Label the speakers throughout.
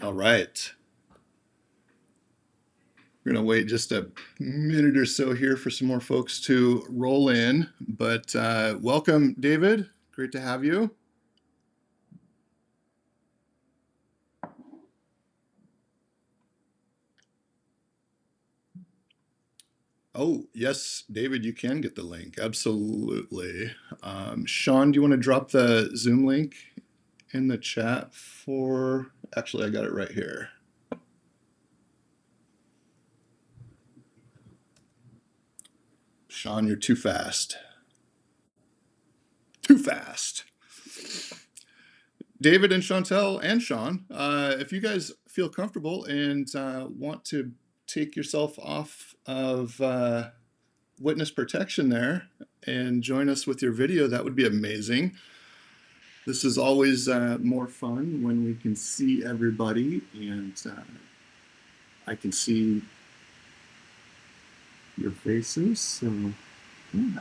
Speaker 1: All right. We're going to wait just a minute or so here for some more folks to roll in. But welcome, David. Great to have you. Oh, yes, David, you can get the link. Absolutely. Sean, do you want to drop the Zoom link in the chat for? Actually, I got it right here. Sean, you're too fast. Too fast. David and Chantel and Sean, if you guys feel comfortable and want to take yourself off of witness protection there and join us with your video, that would be amazing. This is always more fun when we can see everybody and I can see your faces. So, yeah.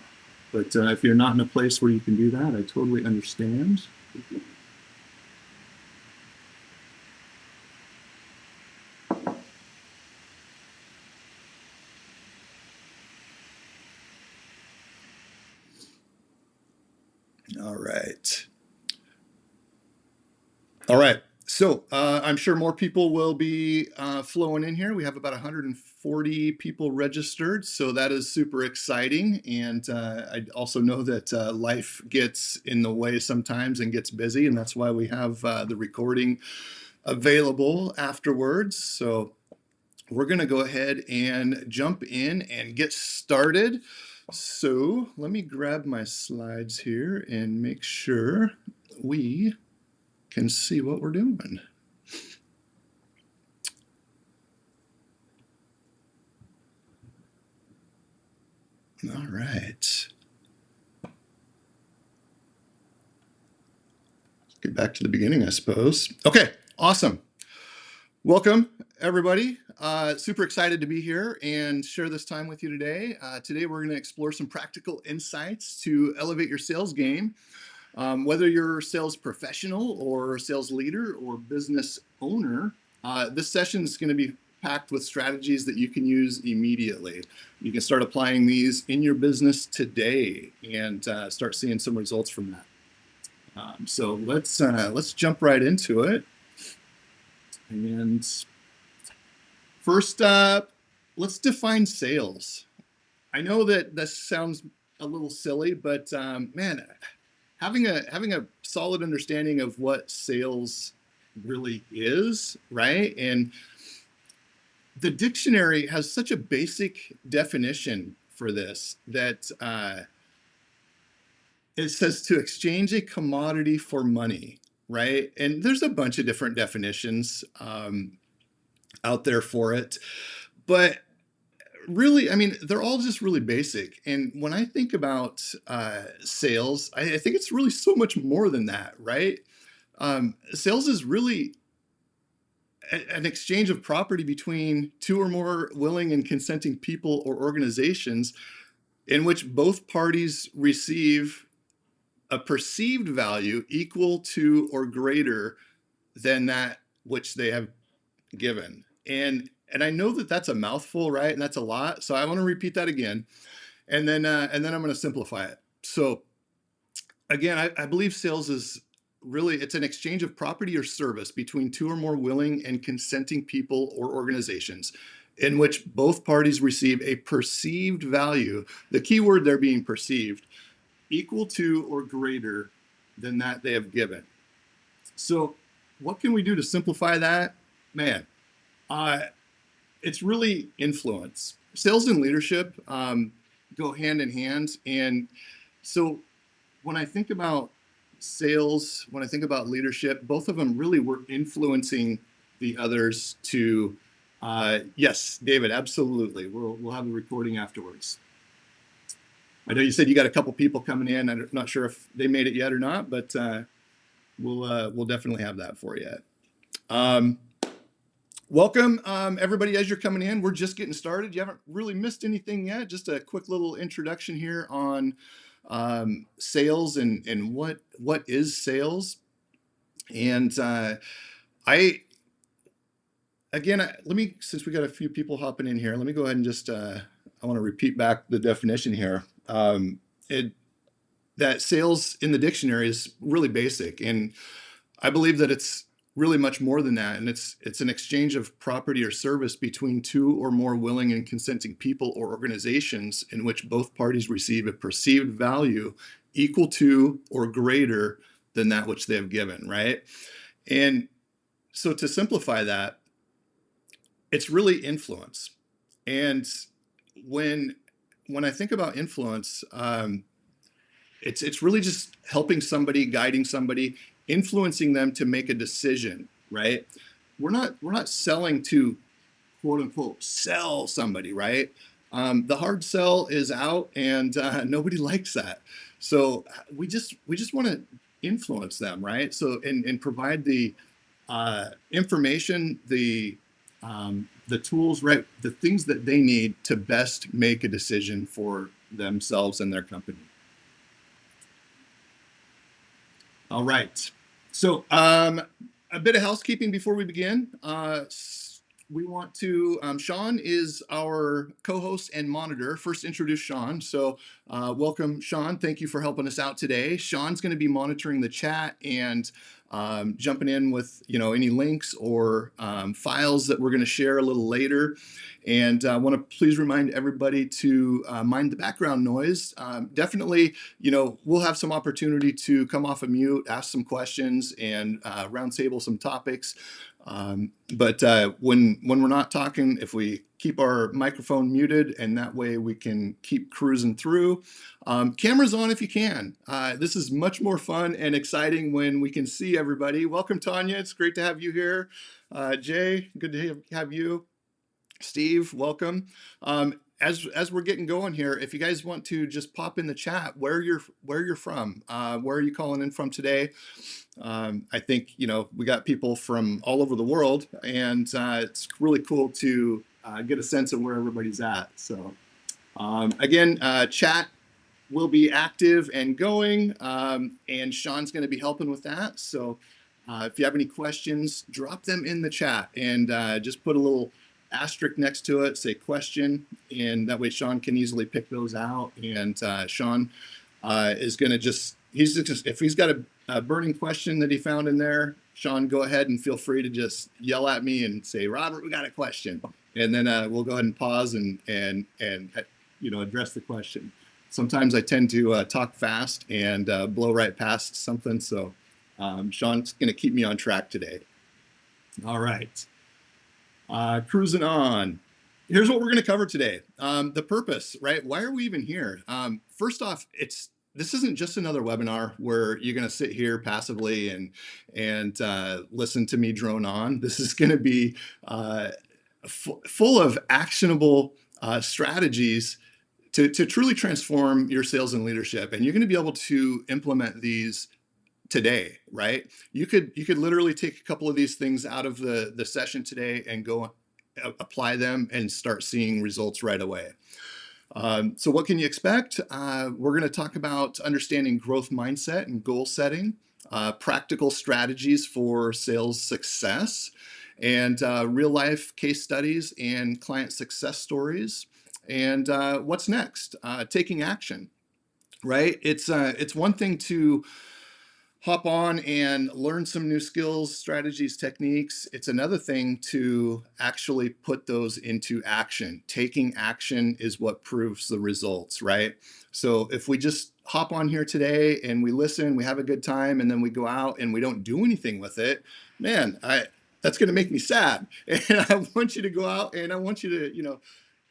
Speaker 1: But if you're not in a place where you can do that, I totally understand. All right. All right. So I'm sure more people will be flowing in here. We have about 140 people registered, so that is super exciting. And I also know that life gets in the way sometimes and gets busy, and that's why we have the recording available afterwards. So we're going to go ahead and jump in and get started. So let me grab my slides here and make sure we can see what we're doing. All right. Get back to the beginning, I suppose. Okay, awesome. Welcome, everybody. Super excited to be here and share this time with you today. Today, we're going to explore some practical insights to elevate your sales game. Whether you're a sales professional or a sales leader or business owner, this session is going to be packed with strategies that you can use immediately. You can start applying these in your business today and start seeing some results from that. So let's jump right into it. And first, let's define sales. I know that this sounds a little silly, but man, having a solid understanding of what sales really is, right? And the dictionary has such a basic definition for this that it says to exchange a commodity for money, right? And there's a bunch of different definitions out there for it, but really, I mean, they're all just really basic. And when I think about sales, I think it's really so much more than that, right? Sales is really an exchange of property between two or more willing and consenting people or organizations in which both parties receive a perceived value equal to or greater than that which they have given. And I know that that's a mouthful, right? And that's a lot. So I want to repeat that again, and then I'm going to simplify it. So again, I believe sales is really it's an exchange of property or service between two or more willing and consenting people or organizations in which both parties receive a perceived value, the key word there being perceived, equal to or greater than that they have given. So what can we do to simplify that? Man, it's really influence. Sales and leadership go hand in hand. And so when I think about sales, when I think about leadership, both of them really were influencing the others to, yes, David, absolutely. We'll have a recording afterwards. I know you said you got a couple people coming in. I'm not sure if they made it yet or not, but we'll definitely have that for you. Welcome, everybody, as you're coming in. We're just getting started. You haven't really missed anything yet. Just a quick little introduction here on sales and what is sales. And I again, let me, since we got a few people hopping in here, let me go ahead and just, I want to repeat back the definition here. It, that sales in the dictionary is really basic. And I believe that it's really much more than that. And it's an exchange of property or service between two or more willing and consenting people or organizations in which both parties receive a perceived value equal to or greater than that which they have given, right? And so to simplify that, it's really influence. And when when I think about influence, it's really just helping somebody, guiding somebody, influencing them to make a decision, right? We're not selling to quote unquote sell somebody, right? The hard sell is out, and nobody likes that. So we just want to influence them, right? So and provide the information, the tools, right? The things that they need to best make a decision for themselves and their company. All right. So, a bit of housekeeping before we begin. We want to, Sean is our co-host and monitor. First introduce Sean. So welcome, Sean. Thank you for helping us out today. Sean's going to be monitoring the chat and jumping in with, any links or files that we're going to share a little later. And I want to please remind everybody to mind the background noise. Definitely, we'll have some opportunity to come off of mute, ask some questions, and roundtable some topics. But when we're not talking, if we keep our microphone muted, and that way we can keep cruising through. Cameras on if you can. This is much more fun and exciting when we can see everybody. Welcome, Tanya. It's great to have you here. Jay, good to have you. Steve, welcome. As we're getting going here, if you guys want to just pop in the chat where you're from, where are you calling in from today? I think we got people from all over the world, and it's really cool to get a sense of where everybody's at. So again, chat will be active and going, and Sean's going to be helping with that. So if you have any questions, drop them in the chat, and just put a little asterisk next to it, say question, and that way Sean can easily pick those out. And Sean is going to he's just, if he's got a burning question that he found in there, Sean, go ahead and feel free to just yell at me and say, Robert, we got a question. And then we'll go ahead and pause and address the question. Sometimes I tend to talk fast and blow right past something. So Sean's going to keep me on track today. All right. Cruising on. Here's what we're going to cover today. The purpose, right? Why are we even here? First off, this isn't just another webinar where you're going to sit here passively and listen to me drone on. This is going to be full of actionable strategies to truly transform your sales and leadership. And you're going to be able to implement these today, right? You could literally take a couple of these things out of the session today and go apply them and start seeing results right away. So what can you expect? We're going to talk about understanding growth mindset and goal setting, practical strategies for sales success, and real life case studies and client success stories. And what's next? Taking action, right? It's one thing to hop on and learn some new skills, strategies, techniques. It's another thing to actually put those into action. Taking action is what proves the results, right? So if we just hop on here today and we listen, we have a good time, and then we go out and we don't do anything with it, man, that's going to make me sad. And I want you to go out and I want you to,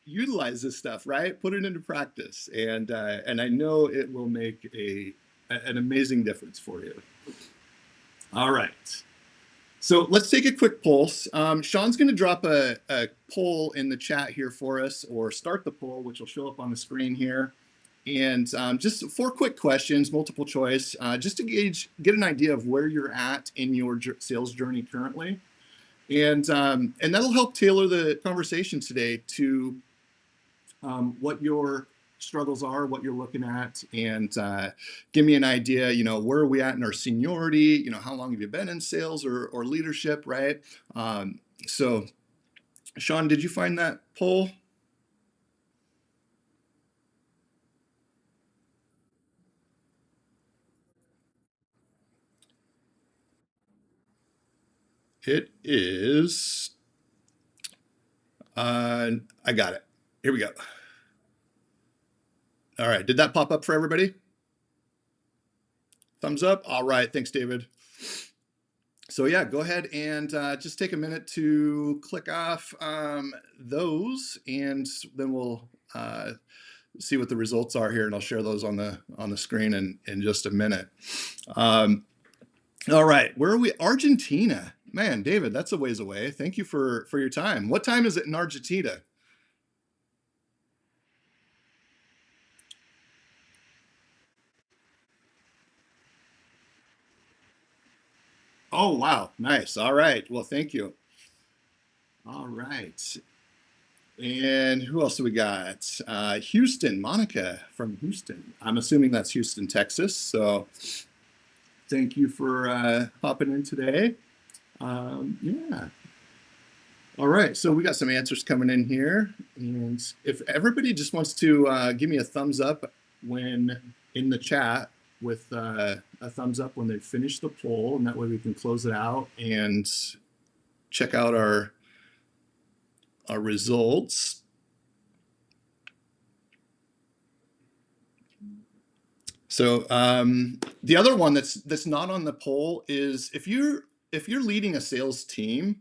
Speaker 1: utilize this stuff, right? Put it into practice. And I know it will make an amazing difference for you. All right. So let's take a quick pulse. Sean's going to drop a poll in the chat here for us, or start the poll, which will show up on the screen here. And just 4 quick questions, multiple choice, just to get an idea of where you're at in your sales journey currently. And that'll help tailor the conversation today to what your struggles are, what you're looking at, and give me an idea, where are we at in our seniority, how long have you been in sales or leadership, right? So Sean, did you find that poll? It is. I got it. Here we go. All right. Did that pop up for everybody? Thumbs up. All right. Thanks, David. So yeah, go ahead and just take a minute to click off those, and then we'll see what the results are here, and I'll share those on the screen in just a minute. All right, where are we? Argentina. Man, David, that's a ways away. Thank you for your time. What time is it in Argentina? Oh, wow. Nice. All right. Well, thank you. All right. And who else do we got? Houston, Monica from Houston. I'm assuming that's Houston, Texas. So thank you for hopping in today. Yeah. All right. So we got some answers coming in here. And if everybody just wants to give me a thumbs up when in the chat with a thumbs up when they finish the poll, and that way we can close it out and check out our results. So the other one that's not on the poll is if you're leading a sales team,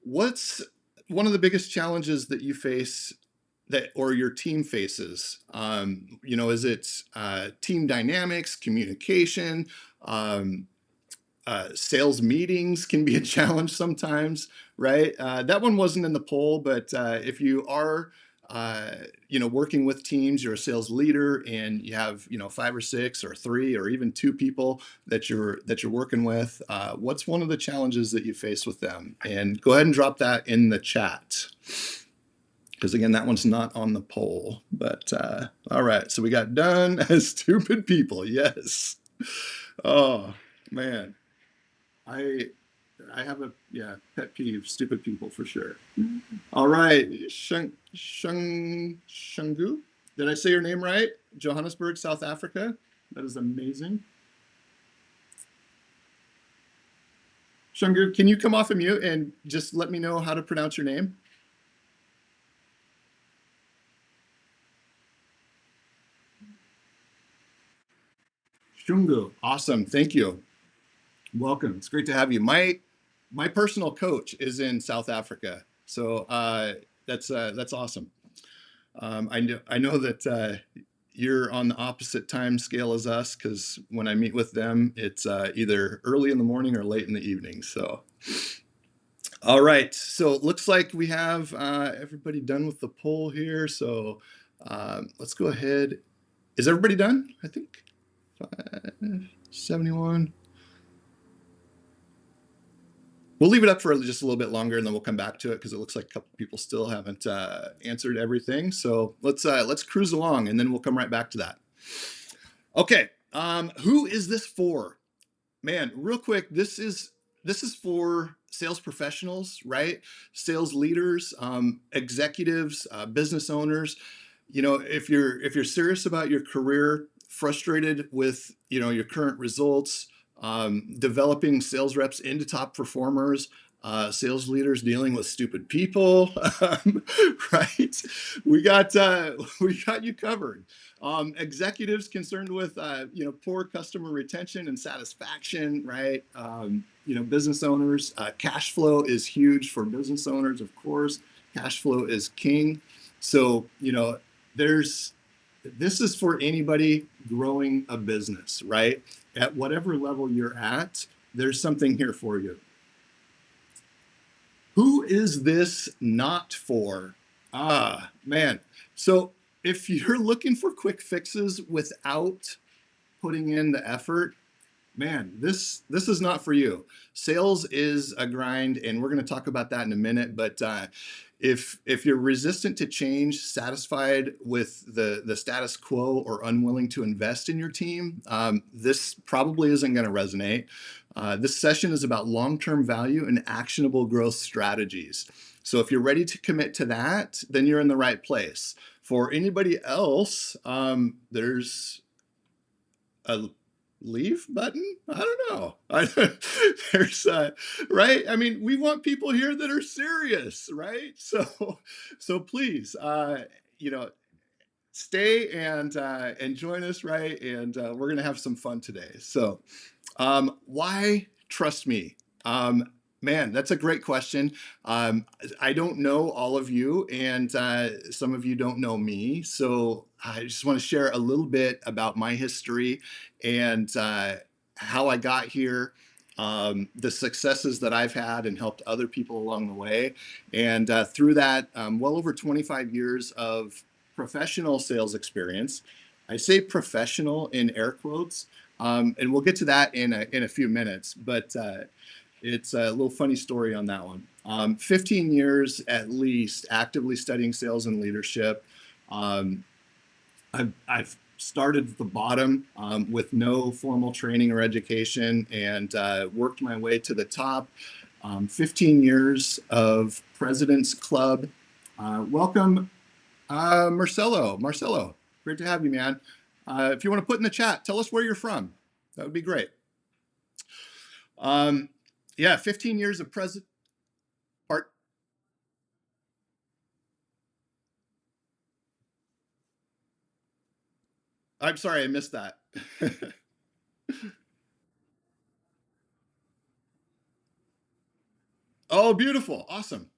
Speaker 1: what's one of the biggest challenges that you face that or your team faces? Is it team dynamics, communication? Sales meetings can be a challenge sometimes, right? That one wasn't in the poll, but if you are, working with teams, you're a sales leader, and you have, 5 or 6 or 3 or even 2 people that you're working with. What's one of the challenges that you face with them? And go ahead and drop that in the chat, because again, that one's not on the poll. But all right, so we got done as stupid people. Yes. Oh man. I have a pet peeve, stupid people for sure. All right, Shungu, did I say your name right? Johannesburg, South Africa. That is amazing. Shungu, can you come off of mute and just let me know how to pronounce your name? Shungu, awesome, thank you. Welcome. It's great to have you. My personal coach is in South Africa, so that's awesome. I know that you're on the opposite time scale as us, because when I meet with them, it's either early in the morning or late in the evening. So, all right. So it looks like we have everybody done with the poll here. So let's go ahead. Is everybody done? I think 71. We'll leave it up for just a little bit longer, and then we'll come back to it because it looks like a couple people still haven't answered everything. So let's cruise along, and then we'll come right back to that. Okay, who is this for? Man, real quick, this is for sales professionals, right? Sales leaders, executives, business owners. If you're serious about your career, frustrated with your current results, developing sales reps into top performers, sales leaders dealing with stupid people, right? We got you covered. Executives concerned with poor customer retention and satisfaction, right? Business owners, cash flow is huge for business owners, of course. Cash flow is king. So this is for anybody growing a business, right? At whatever level you're at, there's something here for you. Who is this not for? Ah, man. So if you're looking for quick fixes without putting in the effort, man, this is not for you. Sales is a grind, and we're going to talk about that in a minute. But if you're resistant to change, satisfied with the status quo, or unwilling to invest in your team, this probably isn't going to resonate. This session is about long-term value and actionable growth strategies. So if you're ready to commit to that, then you're in the right place. For anybody else, there's a leave button. I don't know. There's right. I mean, we want people here that are serious, right? So please, you know, stay and join us, right? And we're gonna have some fun today. So, why trust me? Um, Man, that's a great question. Um, I don't know all of you, and some of you don't know me. So I just want to share a little bit about my history and how I got here, the successes that I've had, and helped other people along the way. And through that, well over 25 years of professional sales experience. I say professional in air quotes, and we'll get to that in a few minutes. But it's a little funny story on that one. 15 years at least actively studying sales and leadership. Um, I've started at the bottom with no formal training or education and worked my way to the top. 15 years of President's Club. Welcome, Marcelo. Marcelo, great to have you, man. If you want to put in the chat, tell us where you're from. That would be great. Um, yeah, 15 years of president. Part. I'm sorry, I missed that. Oh, beautiful. Awesome.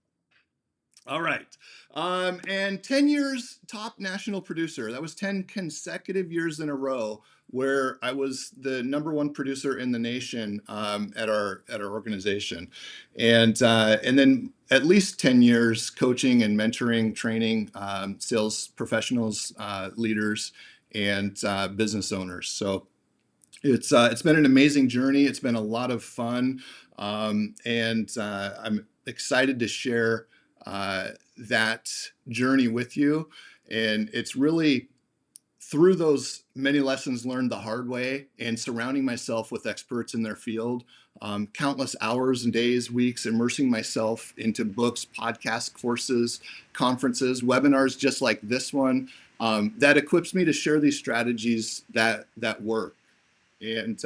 Speaker 1: All right. And 10 years top national producer. That was 10 consecutive years in a row where I was the number one producer in the nation at our organization. And then at least 10 years coaching and mentoring, training sales professionals, leaders, and business owners. So it's been an amazing journey. It's been a lot of fun, and I'm excited to share that journey with you. And it's really through those many lessons learned the hard way and surrounding myself with experts in their field, countless hours and days, weeks, immersing myself into books, podcasts, courses, conferences, webinars just like this one, that equips me to share these strategies that work. And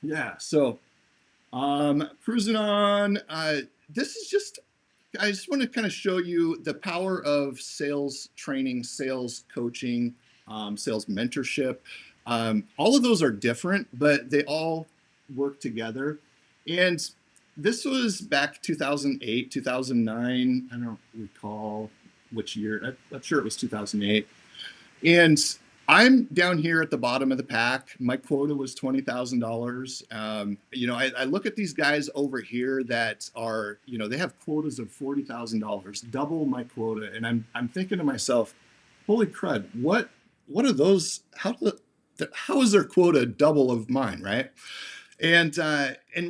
Speaker 1: yeah, so cruising on. This is just, I just want to kind of show you the power of sales training, sales coaching, sales mentorship. All of those are different, but they all work together. And this was back 2008, 2009. I don't recall which year. I'm sure it was 2008. And I'm down here at the bottom of the pack. My quota was $20,000. I look at these guys over here that are, they have quotas of $40,000, double my quota, and I'm thinking to myself, holy crud, what are those? How is their quota double of mine, right? And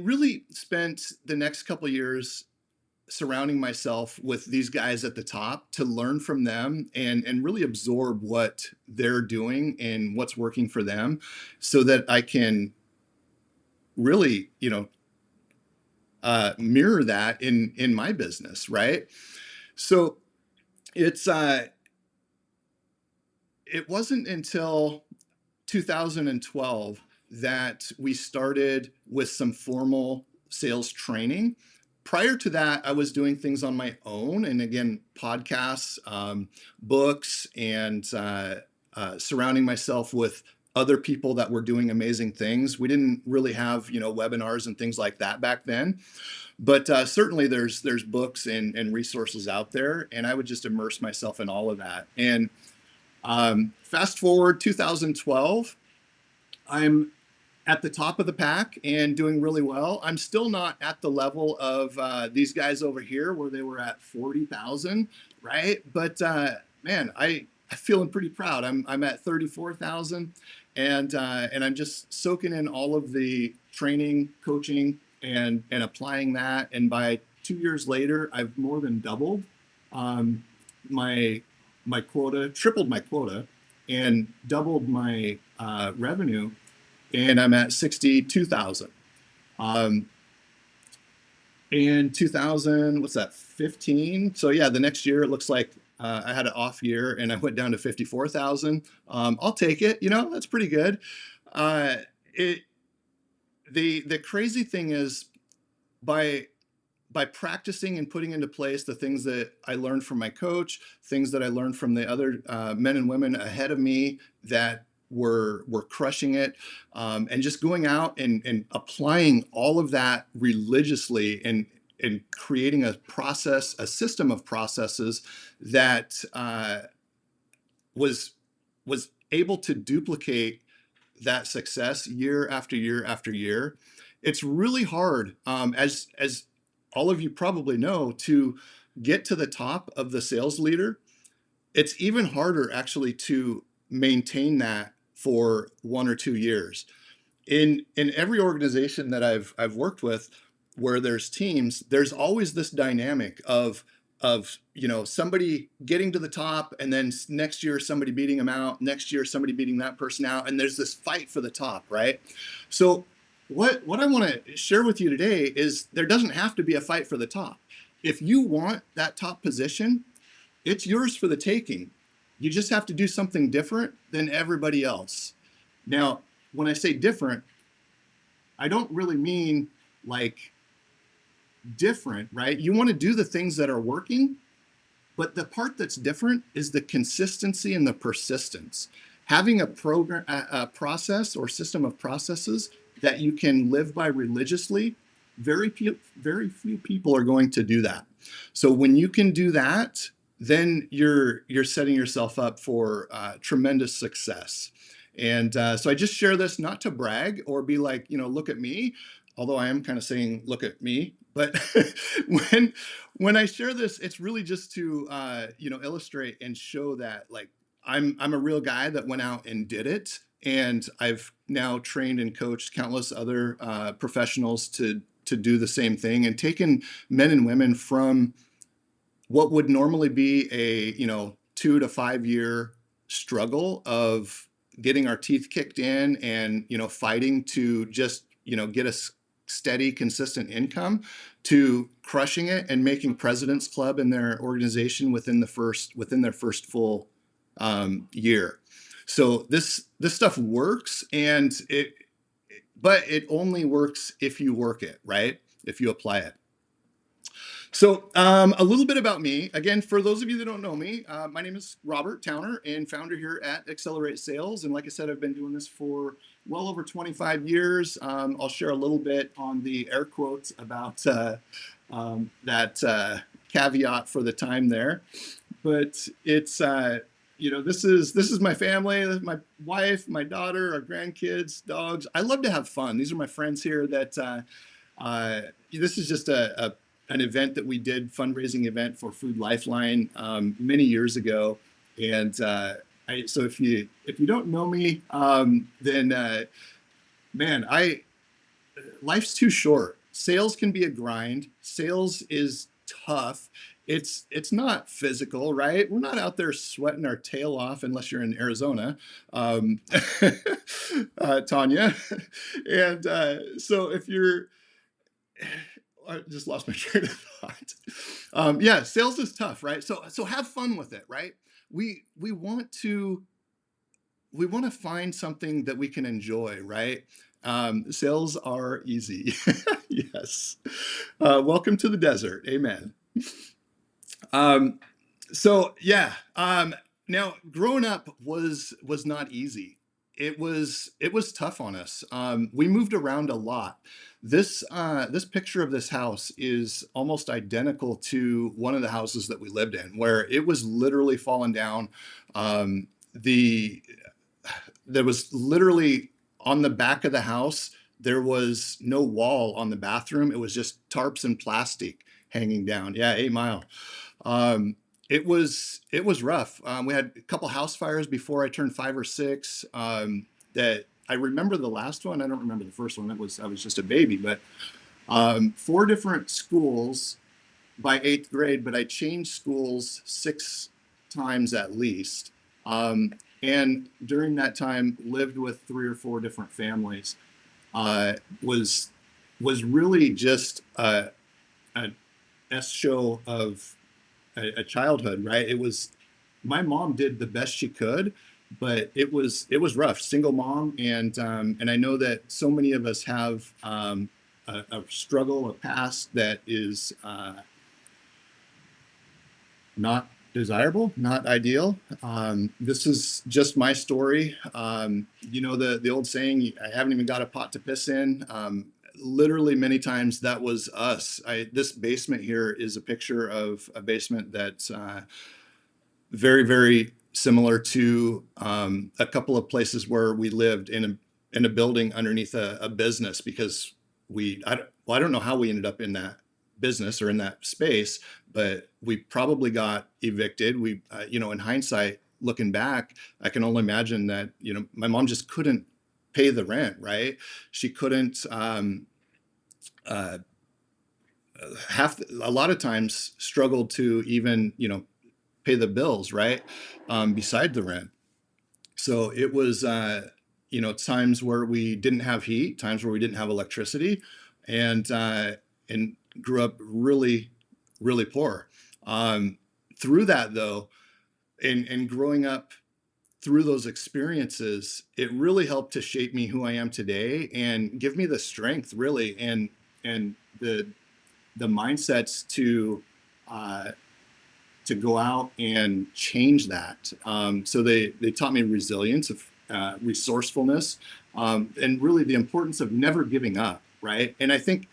Speaker 1: really spent the next couple of years surrounding myself with these guys at the top to learn from them and really absorb what they're doing and what's working for them so that I can really, mirror that in my business, right? So it's it wasn't until 2012 that we started with some formal sales training. Prior to that, I was doing things on my own, and again, podcasts, books, and surrounding myself with other people that were doing amazing things. We didn't really have, webinars and things like that back then, but certainly there's books and resources out there, and I would just immerse myself in all of that. And fast forward 2012, I'm at the top of the pack and doing really well. I'm still not at the level of these guys over here where they were at 40,000, right? But man, I'm feeling pretty proud. I'm at 34,000, and I'm just soaking in all of the training, coaching, and applying that. And by 2 years later, I've more than doubled my my quota, tripled my quota, and doubled my revenue, and I'm at 62,000. Um, in 2000, what's that, 15? So yeah, the next year it looks like I had an off year and I went down to 54,000. I'll take it. That's pretty good. Uh, it the crazy thing is by by practicing and putting into place the things that I learned from my coach, things that I learned from the other men and women ahead of me that were crushing it, and just going out and applying all of that religiously and creating a process, a system of processes that was was able to duplicate that success year after year after year. It's really hard, as all of you probably know, to get to the top of the sales leader. It's even harder actually to maintain that for 1 or 2 years. In every organization that I've worked with where there's teams, there's always this dynamic of somebody getting to the top and then next year somebody beating them out, next year somebody beating that person out, and there's this fight for the top, right? So what I want to share with you today is there doesn't have to be a fight for the top. If you want that top position, it's yours for the taking. You just have to do something different than everybody else. Now, when I say different, I don't really mean like different, right? You want to do the things that are working, but the part that's different is the consistency and the persistence. Having a program, a process or system of processes that you can live by religiously, very few people are going to do that. So when you can do that, then you're setting yourself up for tremendous success. And so I just share this not to brag or be like, look at me, although I am kind of saying, look at me. But when when I share this, it's really just to illustrate and show that like I'm a real guy that went out and did it, and I've now trained and coached countless other professionals to do the same thing and taken men and women from what would normally be a 2 to 5 year struggle of getting our teeth kicked in and fighting to just get a steady consistent income to crushing it and making President's Club in their organization within their first full year. So this stuff works, and but it only works if you work it, right? If you apply it. So a little bit about me. Again, for those of you that don't know me, my name is Robert Towner and founder here at Accelerate Sales. And like I said, I've been doing this for well over 25 years. I'll share a little bit on the air quotes about that caveat for the time there. But it's, this is my family, my wife, my daughter, our grandkids, dogs. I love to have fun. These are my friends here that this is just an event that we did, fundraising event for Food Lifeline many years ago. And so if you don't know me, then man, life's too short. Sales can be a grind. Sales is tough. It's not physical, right? We're not out there sweating our tail off unless you're in Arizona, Tanya. And so if you're I just lost my train of thought. Yeah, sales is tough, right? So have fun with it, right? We want to find something that we can enjoy, right? Sales are easy. Yes. Welcome to the desert. Amen. Um, so yeah. Now growing up was not easy. It was tough on us. We moved around a lot. This picture of this house is almost identical to one of the houses that we lived in, where it was literally fallen down. The There was literally on the back of the house, there was no wall on the bathroom. It was just tarps and plastic hanging down. Yeah, 8 Mile. Um, it was rough. We had a couple house fires before I turned 5 or 6. That I remember the last one. I don't remember the first one. I was just a baby, but 4 different schools by 8th grade. But I changed schools 6 times at least. And during that time, lived with 3 or 4 different families. Was really just a S show of a childhood, right? It was my mom did the best she could, but it was rough, single mom, and I know that so many of us have a struggle, a past that is not desirable, not ideal. This is just my story. The old saying, "I haven't even got a pot to piss in." Literally, many times that was us. This basement here is a picture of a basement that's very, very similar to a couple of places where we lived in a building underneath a business because I don't know how we ended up in that business or in that space, but we probably got evicted. In hindsight, looking back, I can only imagine that, my mom just couldn't pay the rent, right? She couldn't, uh, a lot of times struggled to even, pay the bills, right? Beside the rent. So it was, times where we didn't have heat, times where we didn't have electricity, and and grew up really, really poor. Through that, though, and growing up through those experiences, it really helped to shape me who I am today and give me the strength, really, and the mindsets uh, to go out and change that. So they taught me resilience, of resourcefulness, and really the importance of never giving up, right? And I think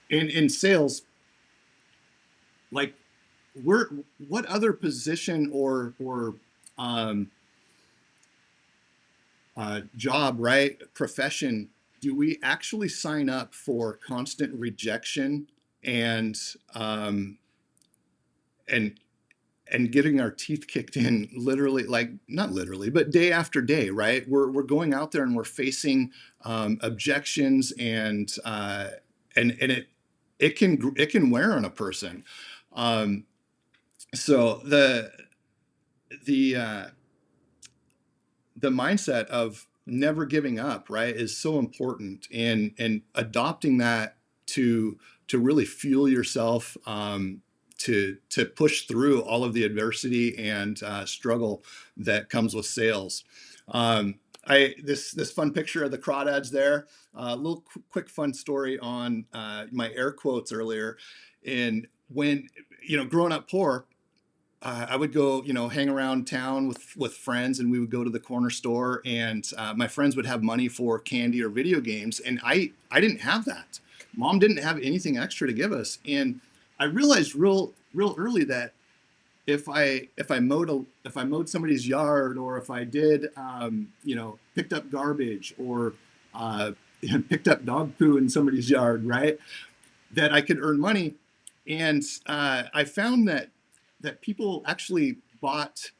Speaker 1: in sales, like we're what other position or um, job, right, profession, do we actually sign up for constant rejection and um, and and getting our teeth kicked in, literally, like not literally, but day after day, right? We're going out there and we're facing objections, and it can wear on a person. Um, so the uh, the mindset of never giving up, right, is so important, and adopting that to really fuel yourself, to push through all of the adversity and struggle that comes with sales. I this fun picture of the crawdads there. A little quick fun story on my air quotes earlier. And when growing up poor, I would go, hang around town with friends, and we would go to the corner store, and my friends would have money for candy or video games, and I didn't have that. Mom didn't have anything extra to give us, and I realized real early that if I mowed somebody's yard, or if I did, picked up garbage, or picked up dog poo in somebody's yard, right, that I could earn money. And I found that people actually bought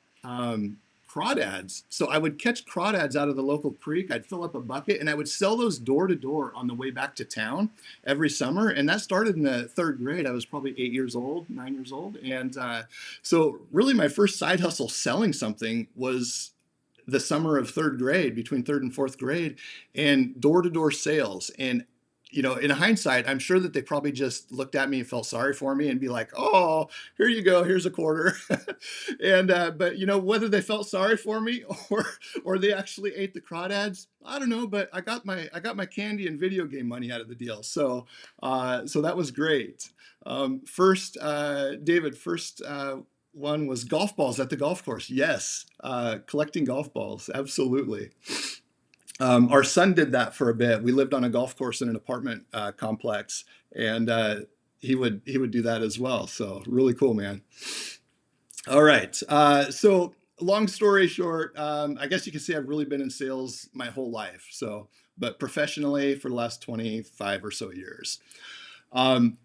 Speaker 1: crawdads. So I would catch crawdads out of the local creek. I'd fill up a bucket, and I would sell those door to door on the way back to town every summer. And that started in the third grade. I was probably 8 years old, 9 years old. And so really my first side hustle selling something was the summer of third grade, between third and fourth grade, and door to door sales. And in hindsight, I'm sure that they probably just looked at me and felt sorry for me and be like, "Oh, here you go, here's a quarter." And but whether they felt sorry for me or they actually ate the crawdads, I don't know. But I got my candy and video game money out of the deal, so that was great. First, David, first one was golf balls at the golf course. Yes, collecting golf balls, absolutely. Our son did that for a bit. We lived on a golf course in an apartment complex, and he would do that as well. So really cool, man. All right. So long story short, I guess you can say I've really been in sales my whole life. So, but professionally for the last 25 or so years. Um,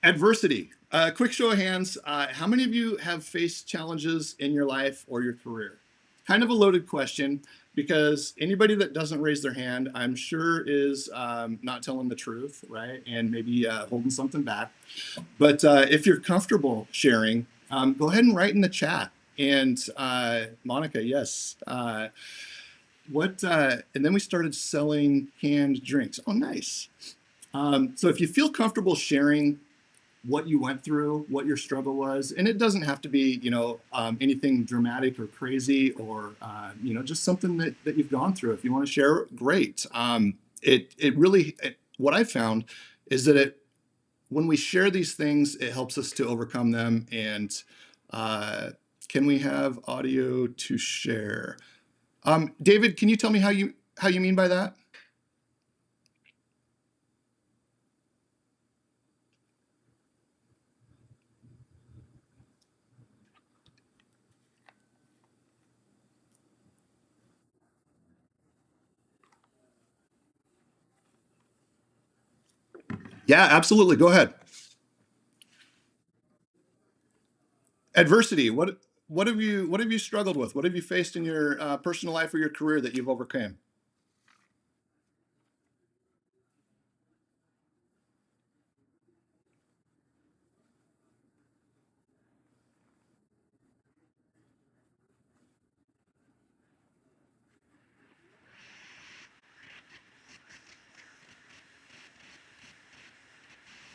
Speaker 1: Adversity. Quick show of hands. How many of you have faced challenges in your life or your career? Kind of a loaded question, because anybody that doesn't raise their hand, I'm sure, is not telling the truth, right? And maybe holding something back. But if you're comfortable sharing, go ahead and write in the chat. And Monica, yes. And then we started selling canned drinks. Oh, nice. So if you feel comfortable sharing what you went through, what your struggle was, and it doesn't have to be, anything dramatic or crazy, or just something that you've gone through. If you want to share, great. What I found is that when we share these things, it helps us to overcome them. And uh, can we have audio to share? David, can you tell me how you mean by that? Yeah, absolutely. Go ahead. Adversity. What have you struggled with? What have you faced in your personal life or your career that you've overcome?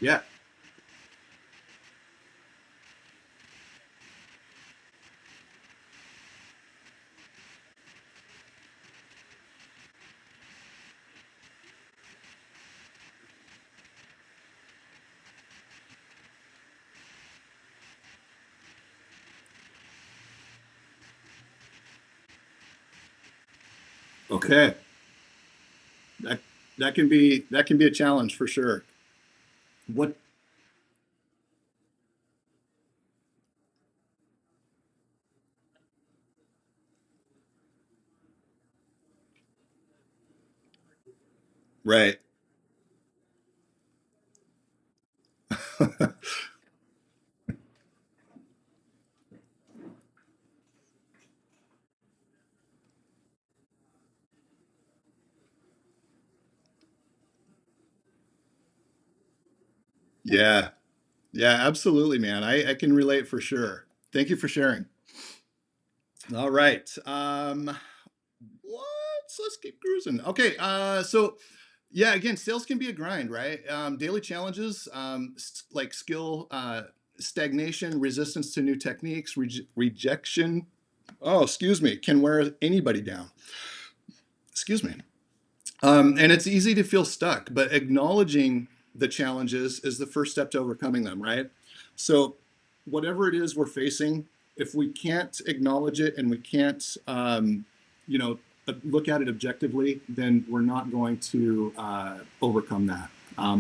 Speaker 1: Yeah. Okay. That that can be a challenge for sure. What? Right. Yeah. Yeah, absolutely, man. I can relate for sure. Thank you for sharing. All right. Let's keep cruising. Okay. So yeah, again, sales can be a grind, right? Daily challenges, like skill stagnation, resistance to new techniques, rejection. Oh, excuse me, can wear anybody down. Excuse me. And it's easy to feel stuck, but acknowledging the challenges is the first step to overcoming them, right? So, whatever it is we're facing, if we can't acknowledge it and we can't, you know, look at it objectively, then we're not going to overcome that,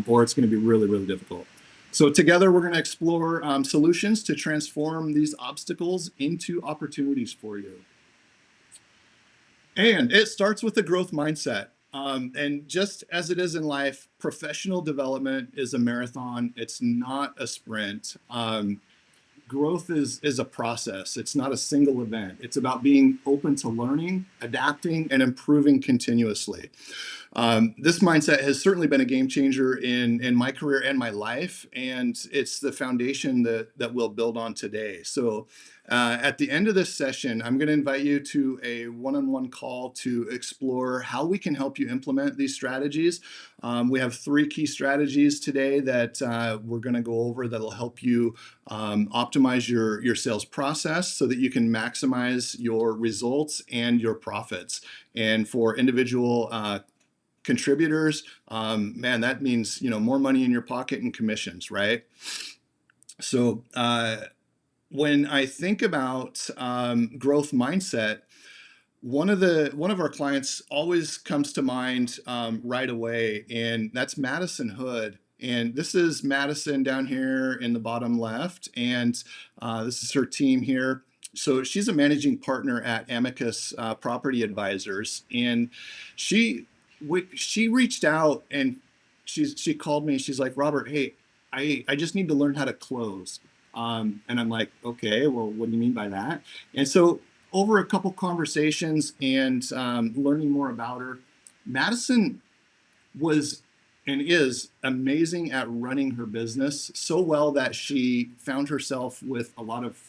Speaker 1: or it's going to be really, really difficult. So, together, we're going to explore solutions to transform these obstacles into opportunities for you. And it starts with a growth mindset. And just as it is in life, professional development is a marathon. It's not a sprint. Growth is a process. It's not a single event. It's about being open to learning, adapting, and improving continuously. This mindset has certainly been a game changer in my career and my life, and it's the foundation that we'll build on today. So, at the end of this session, I'm going to invite you to a one-on-one call to explore how we can help you implement these strategies. We have three key strategies today that we're going to go over that'll help you optimize your sales process so that you can maximize your results and your profits. And for individual contributors, man, that means more money in your pocket and commissions, right? So when I think about growth mindset, one of our clients always comes to mind right away, and that's Madison Hood. And this is Madison down here in the bottom left, and this is her team here. So she's a managing partner at Amicus Property Advisors, and she she reached out and she called me. She's like, Robert, hey, I just need to learn how to close. And I'm like, okay, well, what do you mean by that? And so over a couple conversations and learning more about her, Madison was and is amazing at running her business so well that she found herself with a lot of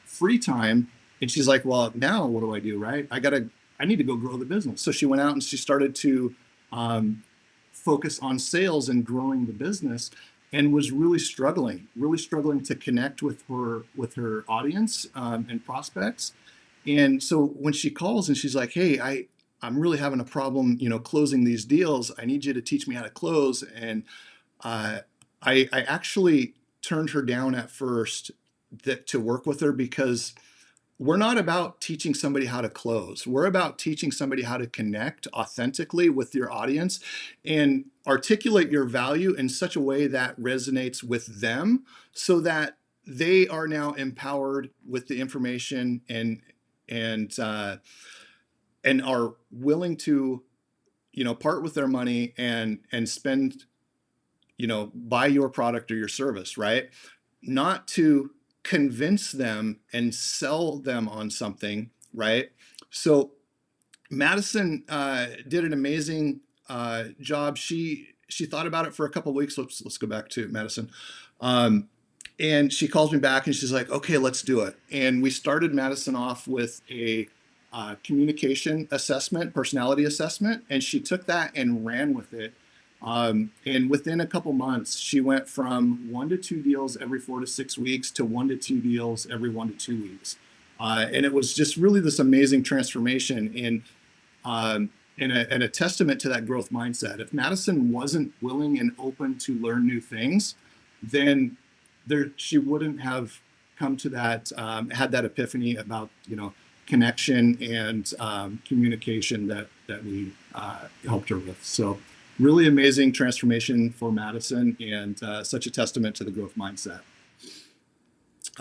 Speaker 1: free time. And she's like, well, now what do I do? Right? I need to go grow the business. So she went out and she started to um, focus on sales and growing the business, and was really struggling to connect with her audience and prospects. And so when she calls and she's like, "Hey, I'm really having a problem, closing these deals. I need you to teach me how to close." And uh, I actually turned her down at first to work with her, because we're not about teaching somebody how to close. We're about teaching somebody how to connect authentically with your audience and articulate your value in such a way that resonates with them, so that they are now empowered with the information and and are willing to part with their money and spend, buy your product or your service, right? Not to convince them and sell them on something, right? So Madison did an amazing job. She thought about it for a couple of weeks. Let's go back to Madison. Um, and she calls me back and she's like, "Okay, let's do it." And we started Madison off with a communication assessment, personality assessment, and she took that and ran with it. And within a couple months, she went from 1 to 2 deals every 4 to 6 weeks to 1 to 2 deals every 1 to 2 weeks. And it was just really this amazing transformation and a testament to that growth mindset. If Madison wasn't willing and open to learn new things, then she wouldn't have come to that, had that epiphany about, connection and communication that we helped her with. So really amazing transformation for Madison, and such a testament to the growth mindset.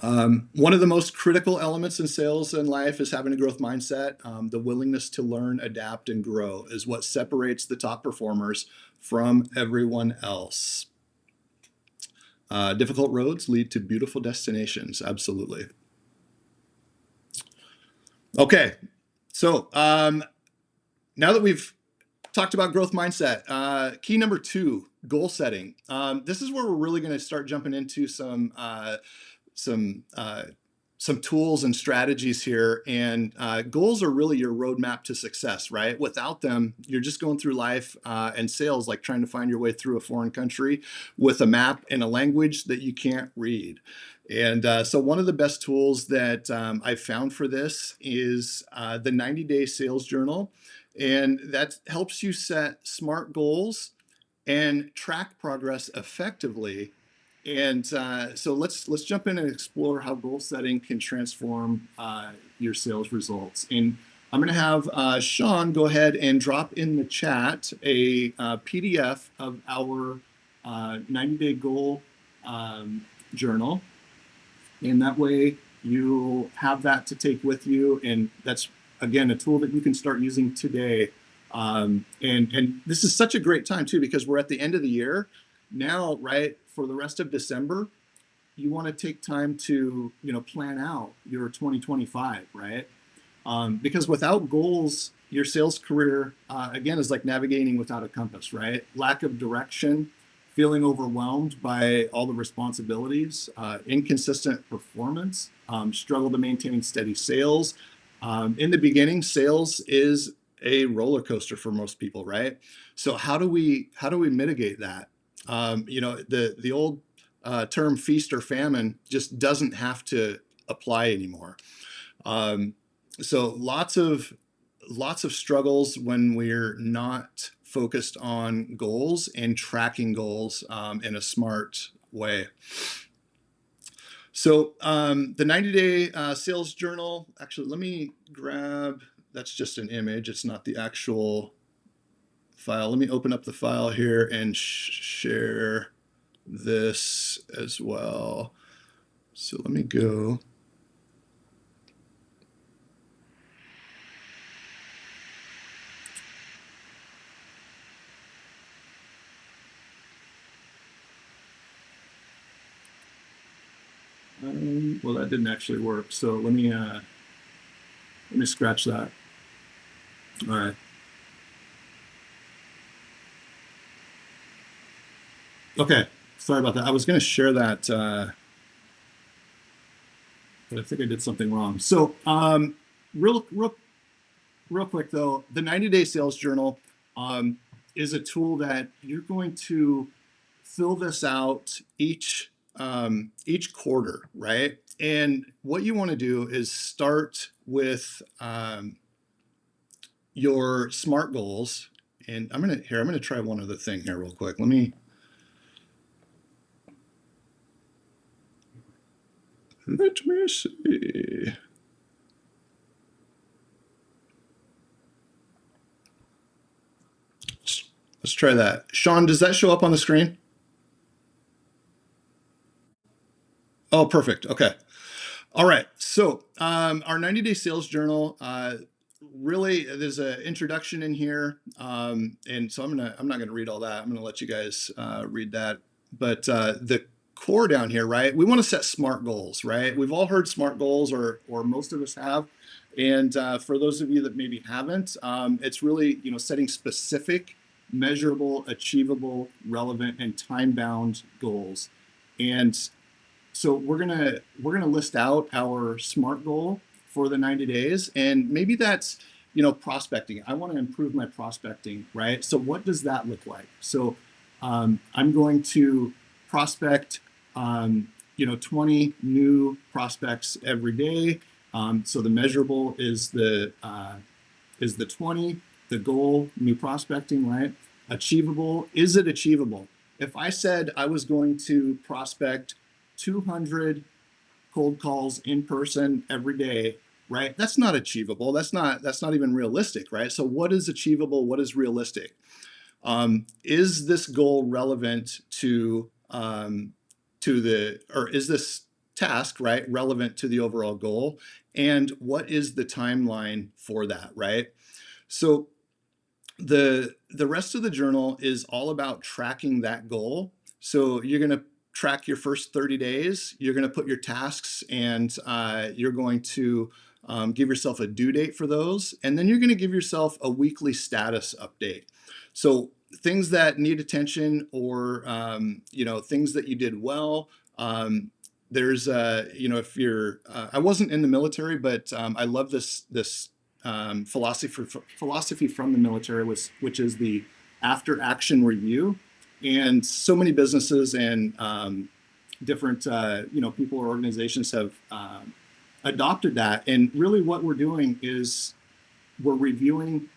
Speaker 1: One of the most critical elements in sales and life is having a growth mindset. The willingness to learn, adapt, and grow is what separates the top performers from everyone else. Difficult roads lead to beautiful destinations. Absolutely. Okay, so now that we've talked about growth mindset, key number 2, goal setting. This is where we're really going to start jumping into some tools and strategies here. And goals are really your roadmap to success, right? Without them, you're just going through life and sales like trying to find your way through a foreign country with a map in a language that you can't read. And so one of the best tools that I've found for this is the 90-day sales journal. And that helps you set smart goals and track progress effectively. And so let's jump in and explore how goal setting can transform your sales results. And I'm going to have Sean go ahead and drop in the chat a PDF of our 90-day goal journal. And that way you'll have that to take with you. And that's, again, a tool that you can start using today. And this is such a great time, too, because we're at the end of the year now, right? For the rest of December, you want to take time to, plan out your 2025, right? Because without goals, your sales career, again, is like navigating without a compass, right? Lack of direction, feeling overwhelmed by all the responsibilities, inconsistent performance, struggle to maintain steady sales. In the beginning, sales is a roller coaster for most people, right? So how do we mitigate that? The old term feast or famine just doesn't have to apply anymore. So lots of struggles when we're not focused on goals and tracking goals in a smart way. So the 90-day sales journal, actually, let me grab, that's just an image. It's not the actual file. Let me open up the file here and share this as well. So let me go. Well, that didn't actually work. So let me scratch that. All right. Okay. Sorry about that. I was going to share that, but I think I did something wrong. So real quick though, the 90-day sales journal. is a tool that you're going to fill this out each quarter, right? And what you want to do is start with your SMART goals. And I'm gonna try one other thing here real quick. Let me see. Let's try that. Sean, does that show up on the screen? Oh, perfect. Okay. All right. So our 90-day sales journal, really, there's an introduction in here, and so I'm not gonna read all that. I'm gonna let you guys read that. But the core down here, right? We want to set SMART goals, right? We've all heard SMART goals, or most of us have. And for those of you that maybe haven't, it's really setting specific, measurable, achievable, relevant, and time-bound goals. And so we're gonna list out our SMART goal for the 90 days, and maybe that's prospecting. I want to improve my prospecting, right? So what does that look like? So I'm going to prospect 20 new prospects every day. So the measurable is the 20, the goal, new prospecting, right? Achievable, is it achievable? If I said I was going to prospect 200 cold calls in person every day, right? That's not achievable. That's not even realistic, right? So what is achievable? What is realistic? Is this goal relevant or is this task, right, relevant to the overall goal? And what is the timeline for that, right? So the rest of the journal is all about tracking that goal. So you're going to track your first 30 days. You're going to put your tasks, and you're going to give yourself a due date for those, and then you're going to give yourself a weekly status update. So things that need attention, or things that you did well. There's if you're I wasn't in the military, but I love this philosophy from the military, which is the after action review. And so many businesses and different people or organizations have adopted that. And really what we're doing is we're reviewing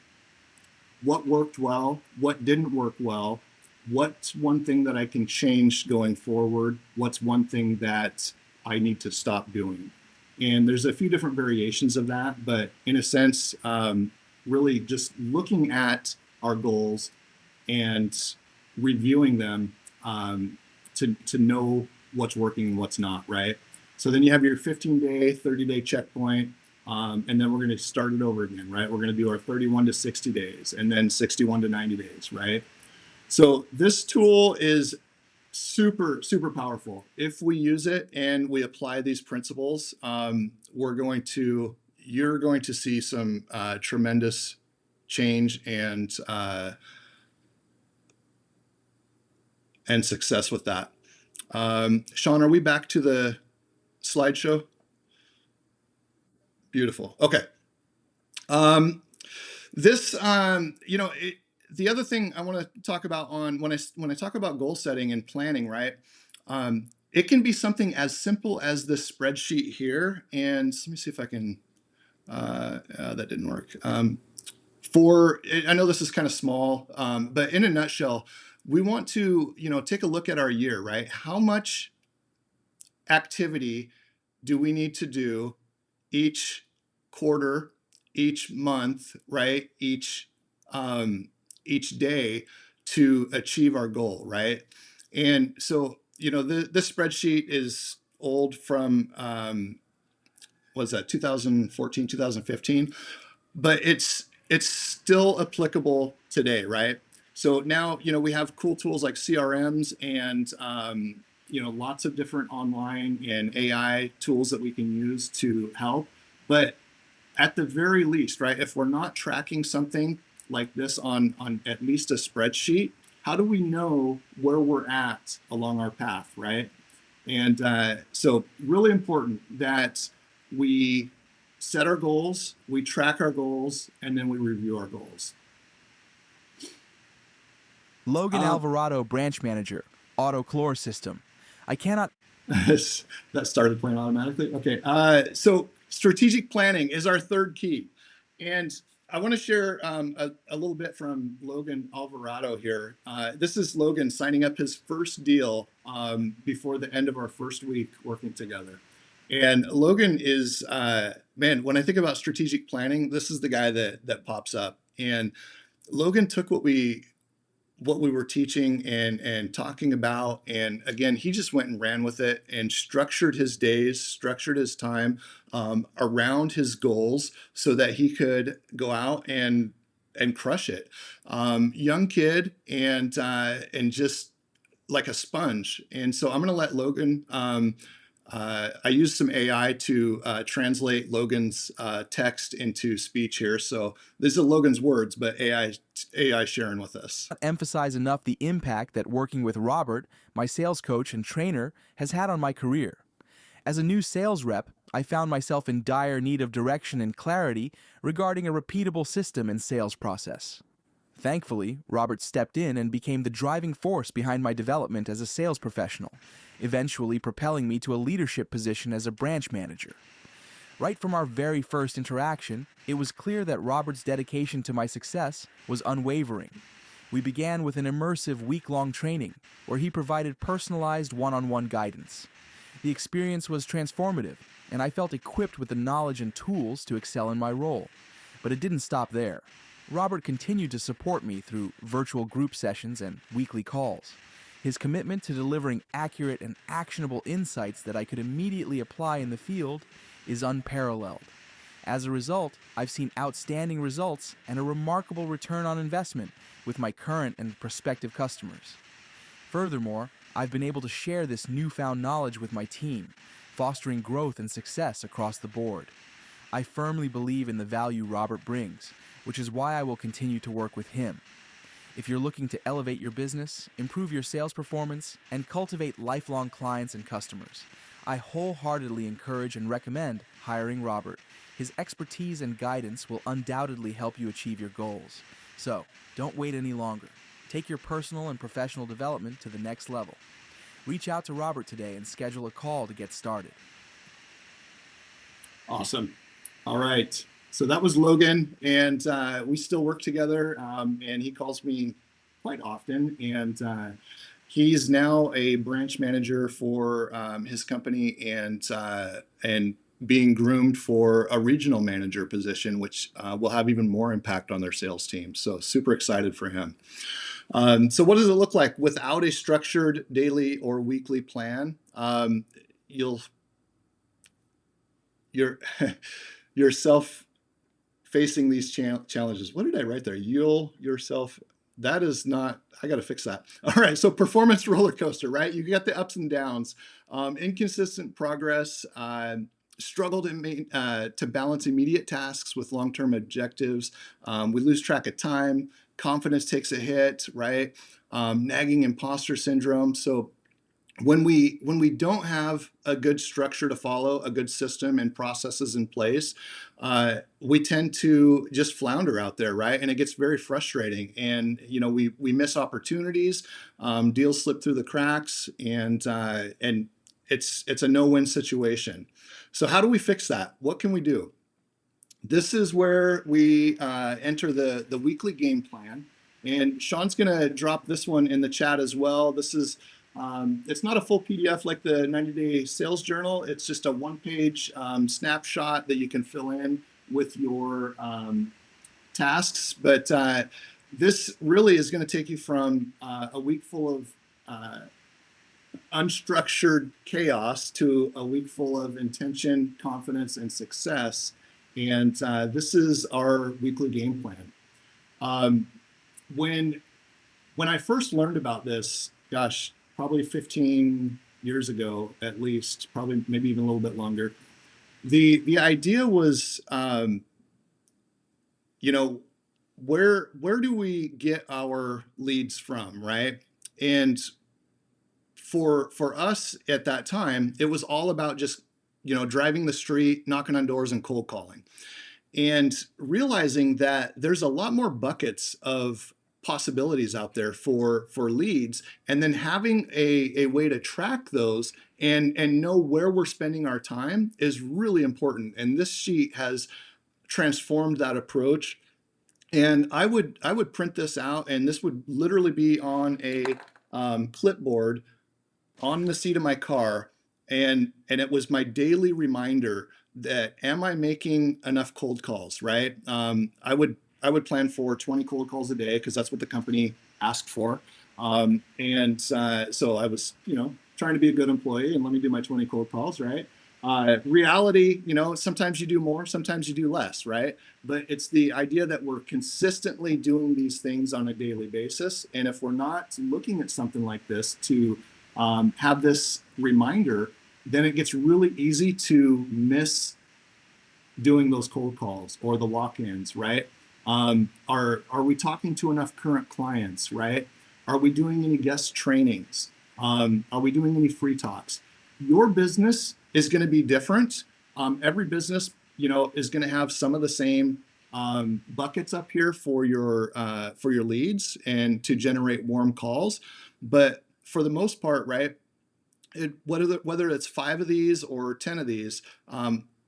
Speaker 1: what worked well, what didn't work well, what's one thing that I can change going forward, what's one thing that I need to stop doing. And there's a few different variations of that, but in a sense, really just looking at our goals and reviewing them to know what's working and what's not, right? So then you have your 15-day, 30-day checkpoint, and then we're going to start it over again, right? We're going to do our 31 to 60 days, and then 61 to 90 days, right? So this tool is super, super powerful. If we use it and we apply these principles, you're going to see some tremendous change and success with that. Sean, are we back to the slideshow? Beautiful. Okay. This, the other thing I want to talk about when I talk about goal setting and planning, right? It can be something as simple as this spreadsheet here. And let me see if I can. That didn't work. I know this is kind of small, but in a nutshell, we want to take a look at our year, right? How much activity do we need to do each quarter, each month, right? Each day to achieve our goal, right? And so, this spreadsheet is old from, was that 2014, 2015, but it's still applicable today, right? So now, we have cool tools like CRMs and, lots of different online and AI tools that we can use to help. But at the very least, right, if we're not tracking something like this on at least a spreadsheet, how do we know where we're at along our path, right? And so really important that we set our goals, we track our goals, and then we review our goals.
Speaker 2: Logan
Speaker 1: Um,
Speaker 2: Alvarado, branch manager, auto chlor system. I cannot
Speaker 1: that started playing automatically. Okay. So strategic planning is our third key. And I want to share a little bit from Logan Alvarado here. This is Logan signing up his first deal before the end of our first week working together. And Logan is, man, when I think about strategic planning, this is the guy that pops up. And Logan took what we were teaching and talking about, and again he just went and ran with it and structured his days, structured his time around his goals so that he could go out and crush it. Young kid, and just like a sponge. And so I'm going to let Logan. I used some AI to translate Logan's text into speech here. So these are Logan's words, but AI sharing with us.
Speaker 2: emphasize enough the impact that working with Robert, my sales coach and trainer, has had on my career. As a new sales rep, I found myself in dire need of direction and clarity regarding a repeatable system and sales process. Thankfully, Robert stepped in and became the driving force behind my development as a sales professional, eventually propelling me to a leadership position as a branch manager. Right from our very first interaction, it was clear that Robert's dedication to my success was unwavering. We began with an immersive week-long training where he provided personalized one-on-one guidance. The experience was transformative, and I felt equipped with the knowledge and tools to excel in my role. But it didn't stop there. Robert continued to support me through virtual group sessions and weekly calls. His commitment to delivering accurate and actionable insights that I could immediately apply in the field is unparalleled. As a result, I've seen outstanding results and a remarkable return on investment with my current and prospective customers. Furthermore, I've been able to share this newfound knowledge with my team, fostering growth and success across the board. I firmly believe in the value Robert brings, which is why I will continue to work with him. If you're looking to elevate your business, improve your sales performance, and cultivate lifelong clients and customers, I wholeheartedly encourage and recommend hiring Robert. His expertise and guidance will undoubtedly help you achieve your goals. So, don't wait any longer. Take your personal and professional development to the next level. Reach out to Robert today and schedule a call to get started.
Speaker 1: Awesome. All right. So that was Logan, and we still work together. And he calls me quite often, and he's now a branch manager for his company, and being groomed for a regional manager position, which will have even more impact on their sales team. So super excited for him. So what does it look like without a structured daily or weekly plan? You'll you're you're self facing these challenges. What did I write there? You'll yourself. That is not. I got to fix that. All right. So performance roller coaster, right? You get the ups and downs, inconsistent progress. Struggle to balance immediate tasks with long-term objectives. We lose track of time. Confidence takes a hit, right? Nagging imposter syndrome. So when we don't have a good structure to follow, a good system and processes in place, we tend to just flounder out there, right? And it gets very frustrating. And we miss opportunities, deals slip through the cracks, and it's a no-win situation. So how do we fix that? What can we do? This is where we enter the weekly game plan. And Sean's going to drop this one in the chat as well. This is it's not a full PDF like the 90-day sales journal. It's just a one-page snapshot that you can fill in with your tasks. But this really is going to take you from a week full of unstructured chaos to a week full of intention, confidence, and success. And this is our weekly game plan. When I first learned about this, gosh, probably 15 years ago at least, probably maybe even a little bit longer, the idea was, where do we get our leads from, right? And for us at that time, it was all about just driving the street, knocking on doors, and cold calling, and realizing that there's a lot more buckets of possibilities out there for leads, and then having a way to track those and know where we're spending our time is really important. And this sheet has transformed that approach. And I would print this out, and this would literally be on a clipboard on the seat of my car, and it was my daily reminder that, am I making enough cold calls, right? I would plan for 20 cold calls a day because that's what the company asked for. And so I was, trying to be a good employee and let me do my 20 cold calls, right? Reality, sometimes you do more, sometimes you do less, right? But it's the idea that we're consistently doing these things on a daily basis. And if we're not looking at something like this to have this reminder, then it gets really easy to miss doing those cold calls or the walk-ins, right? Are we talking to enough current clients, right? Are we doing any guest trainings? Are we doing any free talks? Your business is going to be different. Every business, is going to have some of the same buckets up here for your leads and to generate warm calls, but for the most part, right? Whether it's 5 of these or 10 of these,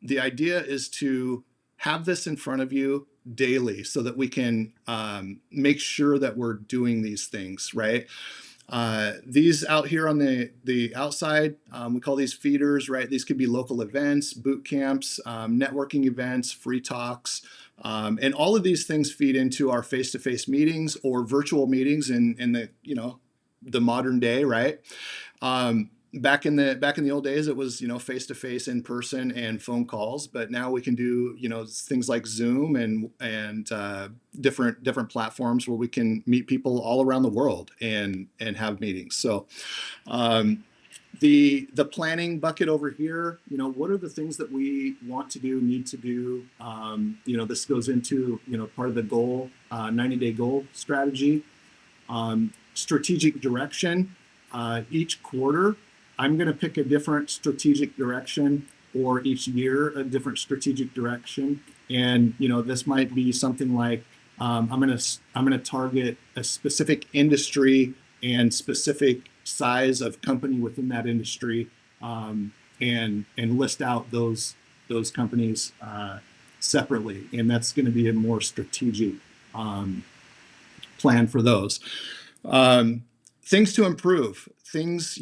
Speaker 1: the idea is to have this in front of you daily so that we can make sure that we're doing these things, right? These out here on the outside, we call these feeders, right? These could be local events, boot camps, networking events, free talks, and all of these things feed into our face-to-face meetings or virtual meetings in the modern day, right? Back in the old days, it was face-to-face, in person, and phone calls. But now we can do things like Zoom and different platforms where we can meet people all around the world and have meetings. So the planning bucket over here, what are the things that we want to do, need to do? This goes into part of the goal, 90-day goal strategy, strategic direction. Each quarter, I'm going to pick a different strategic direction, or each year a different strategic direction. And this might be something like I'm going to target a specific industry and specific size of company within that industry, and list out those companies separately. And that's going to be a more strategic plan for those. Things to improve. Things,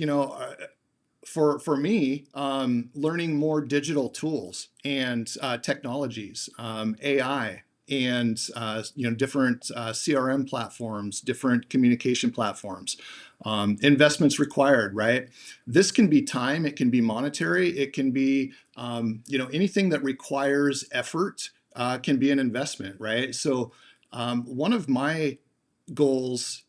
Speaker 1: for me, learning more digital tools and technologies, AI, and different CRM platforms, different communication platforms. Investments required, right? This can be time, it can be monetary, it can be anything that requires effort can be an investment, right? So one of my goals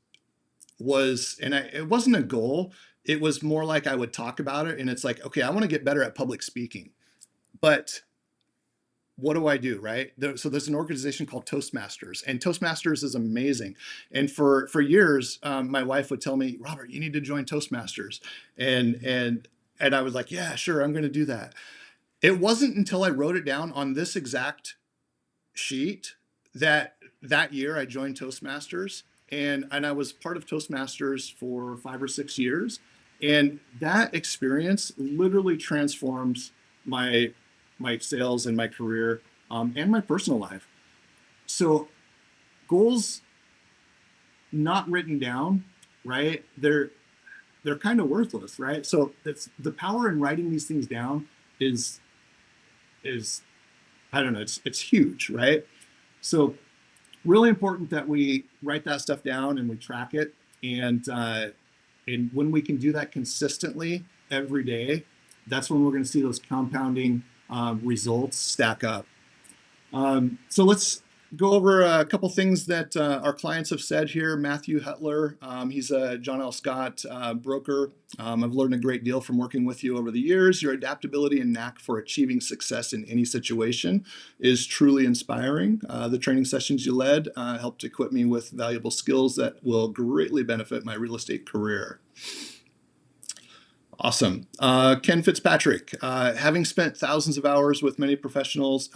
Speaker 1: was, and it wasn't a goal, it was more like I would talk about it, and it's like, okay, I want to get better at public speaking, but what do I do, right? So there's an organization called Toastmasters, and Toastmasters is amazing. And for years, my wife would tell me, Robert, you need to join Toastmasters, and I was like, yeah, sure, I'm going to do that. It wasn't until I wrote it down on this exact sheet that year I joined Toastmasters, and I was part of Toastmasters for 5 or 6 years, and that experience literally transforms my sales and my career, and my personal life. So goals not written down, right? They're kind of worthless, right? So it's the power in writing these things down is I don't know, it's huge, right? So really important that we write that stuff down and we track it. And when we can do that consistently every day, that's when we're going to see those compounding results stack up. So let's go over a couple things that our clients have said here. Matthew Hutler, he's a John L. Scott broker. I've learned a great deal from working with you over the years. Your adaptability and knack for achieving success in any situation is truly inspiring. The training sessions you led helped equip me with valuable skills that will greatly benefit my real estate career. Awesome. Ken Fitzpatrick, having spent thousands of hours with many professionals,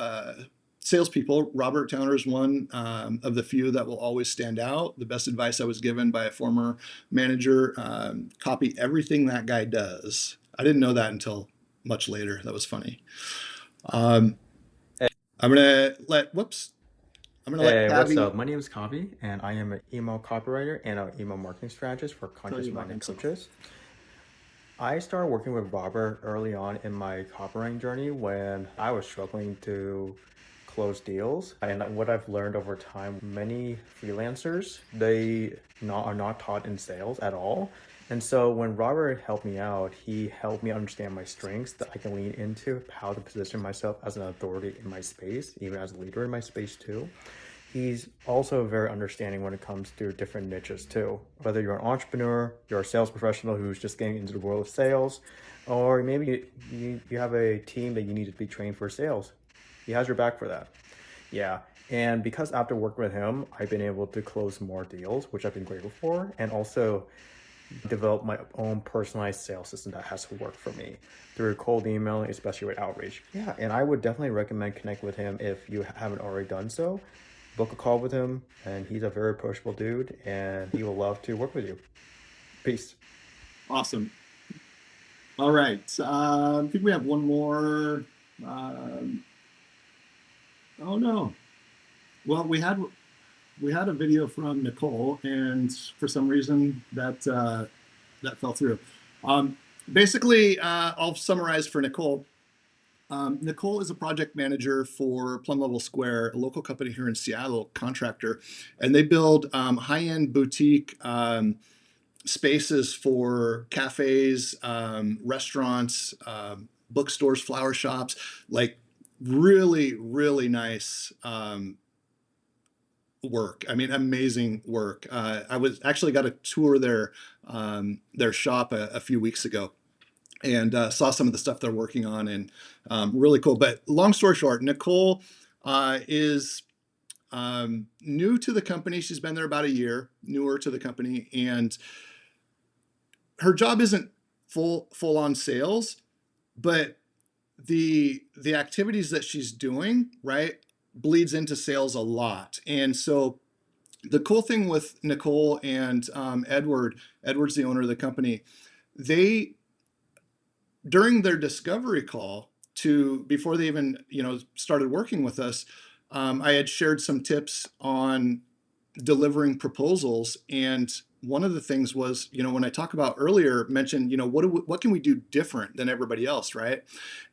Speaker 1: salespeople. Robert Towner is one of the few that will always stand out. The best advice I was given by a former manager: copy everything that guy does. I didn't know that until much later. That was funny. Um, I'm gonna let whoops. I'm gonna let
Speaker 3: Hey, what's
Speaker 1: Tabby
Speaker 3: up? My name is Kavi, and I am an email copywriter and an email marketing strategist for
Speaker 1: tell you
Speaker 3: conscious
Speaker 1: about
Speaker 3: minded
Speaker 1: himself.
Speaker 3: coaches. I started working with Robert early on in my copywriting journey when I was struggling to close deals. And what I've learned over time, many freelancers, are not taught in sales at all. And so when Robert helped me out, he helped me understand my strengths that I can lean into, how to position myself as an authority in my space, even as a leader in my space too. He's also very understanding when it comes to different niches too. Whether you're an entrepreneur, you're a sales professional who's just getting into the world of sales, or maybe you have a team that you need to be trained for sales. He has your back for that. Yeah. And because after working with him, I've been able to close more deals, which I've been grateful for, and also develop my own personalized sales system that has worked for me through cold emailing, especially with outreach. Yeah, and I would definitely recommend connecting with him if you haven't already done so. Book a call with him, and he's a very approachable dude, and he will love to work with you. Peace.
Speaker 1: Awesome. All right. I think we have one more. Um, oh no. Well, we had a video from Nicole, and for some reason that fell through. Um, Basically, I'll summarize for Nicole. Nicole is a project manager for Plum Level Square, a local company here in Seattle, contractor, and they build high-end boutique spaces for cafes, restaurants, bookstores, flower shops, like really, really nice work. I mean, amazing work. I was actually got a tour their shop a few weeks ago, and saw some of the stuff they're working on, and really cool. But long story short, Nicole is new to the company. She's been there about a year, newer to the company, and her job isn't full on sales, but the activities that she's doing, right, bleeds into sales a lot. And so the cool thing with Nicole and Edward's the owner of the company. They, during their discovery call, to before they even started working with us, I had shared some tips on delivering proposals. And one of the things was, when I talk about earlier, mentioned, what can we do different than everybody else, right?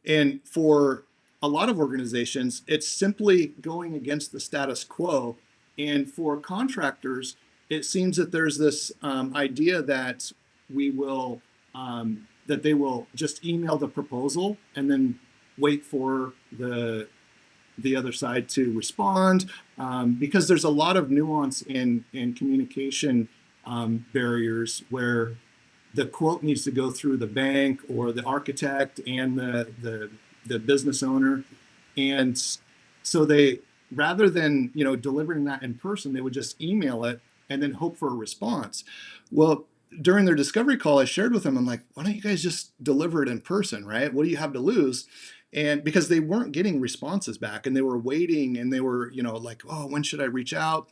Speaker 1: And for a lot of organizations, it's simply going against the status quo. And for contractors, it seems that there's this idea that we will that they will just email the proposal and then wait for the other side to respond, because there's a lot of nuance in communication barriers where the quote needs to go through the bank or the architect and the business owner. And so they, rather than delivering that in person, they would just email it and then hope for a response. Well, during their discovery call, I shared with them, I'm like, why don't you guys just deliver it in person, right? What do you have to lose? And because they weren't getting responses back, and they were waiting, and they were like, oh, when should I reach out?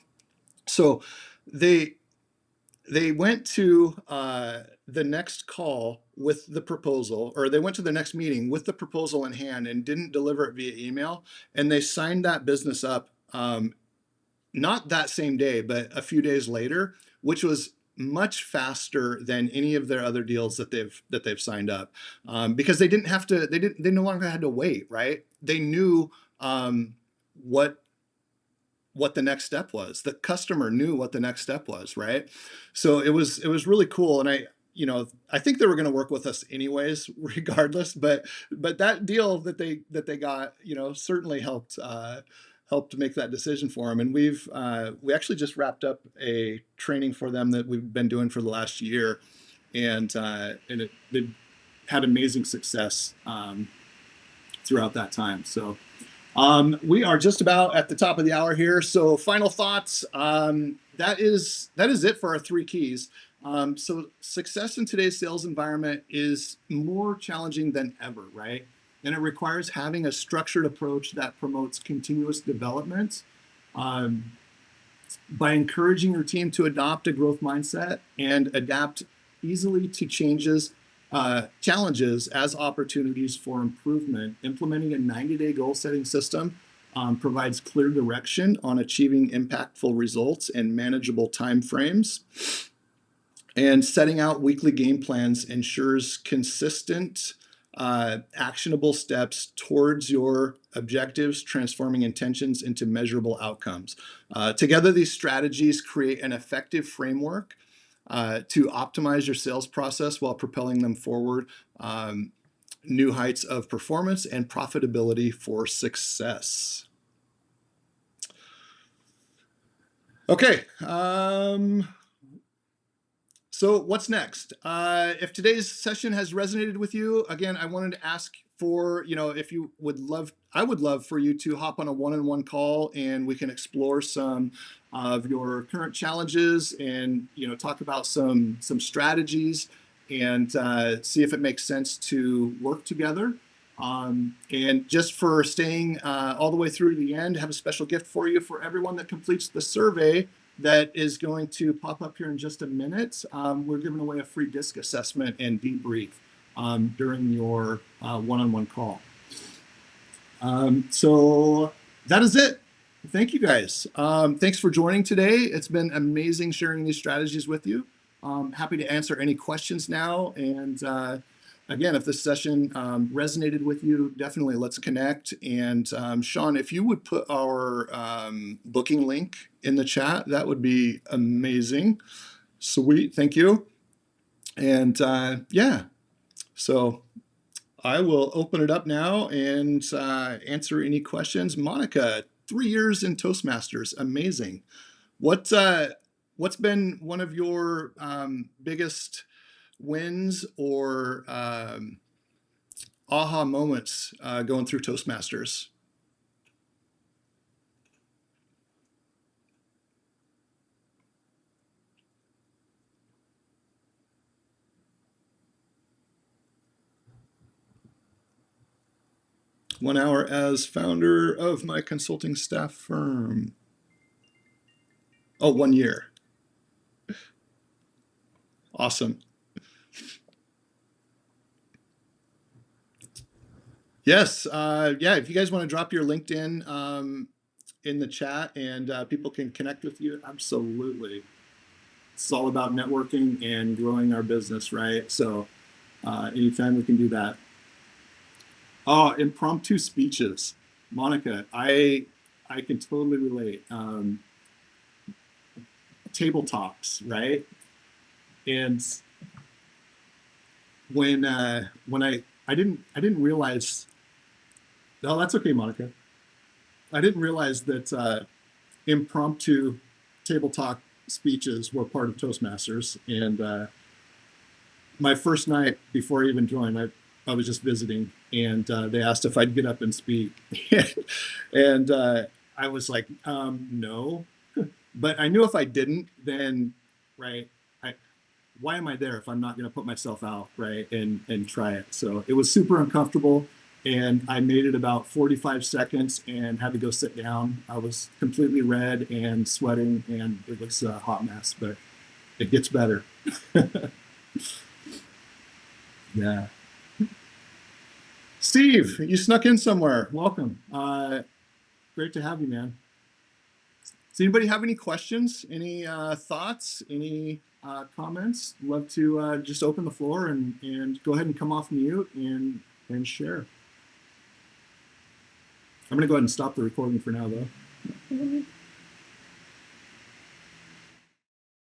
Speaker 1: So they they went to the next call with the proposal, or they went to the next meeting with the proposal in hand and didn't deliver it via email. And they signed that business up, not that same day, but a few days later, which was much faster than any of their other deals that they've signed up, because they didn't have to. They no longer had to wait. Right? They knew what the next step was. The customer knew what the next step was, right? So it was really cool. And I think they were going to work with us anyways, regardless. But that deal that they got, certainly helped make that decision for them. And we actually just wrapped up a training for them that we've been doing for the last year, and it had amazing success throughout that time. So we are just about at the top of the hour here. So final thoughts. That is it for our three keys. So success in today's sales environment is more challenging than ever, right? and it requires having a structured approach that promotes continuous development. Um, by encouraging your team to adopt a growth mindset and adapt easily to challenges as opportunities for improvement. Implementing a 90-day goal setting system provides clear direction on achieving impactful results and manageable timeframes. And setting out weekly game plans ensures consistent, actionable steps towards your objectives, transforming intentions into measurable outcomes. Together, these strategies create an effective framework to optimize your sales process while propelling them forward, new heights of performance and profitability for success. Okay. So what's next? If today's session has resonated with you, again, I wanted to ask for, if you would love, I would love for you to hop on a one-on-one call and we can explore some of your current challenges and, talk about some strategies and see if it makes sense to work together. And just for staying all the way through to the end, I have a special gift for you for everyone that completes the survey that is going to pop up here in just a minute. We're giving away a free DISC assessment and debrief during your one-on-one call. So that is it. Thank you guys. Thanks for joining today. It's been amazing sharing these strategies with you. Happy to answer any questions now. And again, if this session resonated with you, definitely let's connect. And Sean, if you would put our booking link in the chat, that would be amazing. Sweet, thank you. And yeah, so I will open it up now and answer any questions. Monica, 3 years in Toastmasters, amazing. What's been one of your biggest wins or aha moments going through Toastmasters? One hour as founder of my consulting staff firm. Oh, 1 year. Awesome. Yes. Yeah. If you guys want to drop your LinkedIn in the chat and people can connect with you, absolutely. It's all about networking and growing our business, right? So anytime we can do that. Oh, impromptu speeches. Monica, I can totally relate. Table talks, right? And when I didn't realize. Oh, that's okay, Monica. I didn't realize that impromptu table talk speeches were part of Toastmasters. And my first night before I even joined, I was just visiting, and they asked if I'd get up and speak, and I was like, no. But I knew if I didn't, then right, why am I there if I'm not going to put myself out, right, and try it? So it was super uncomfortable, and I made it about 45 seconds and had to go sit down. I was completely red and sweating, and it was a hot mess, but it gets better. Yeah. Steve, you snuck in somewhere. Welcome. Great to have you, man. Does anybody have any questions, any thoughts, any comments? Love to just open the floor and go ahead and come off mute and share. I'm going to go ahead and stop the recording for now, though.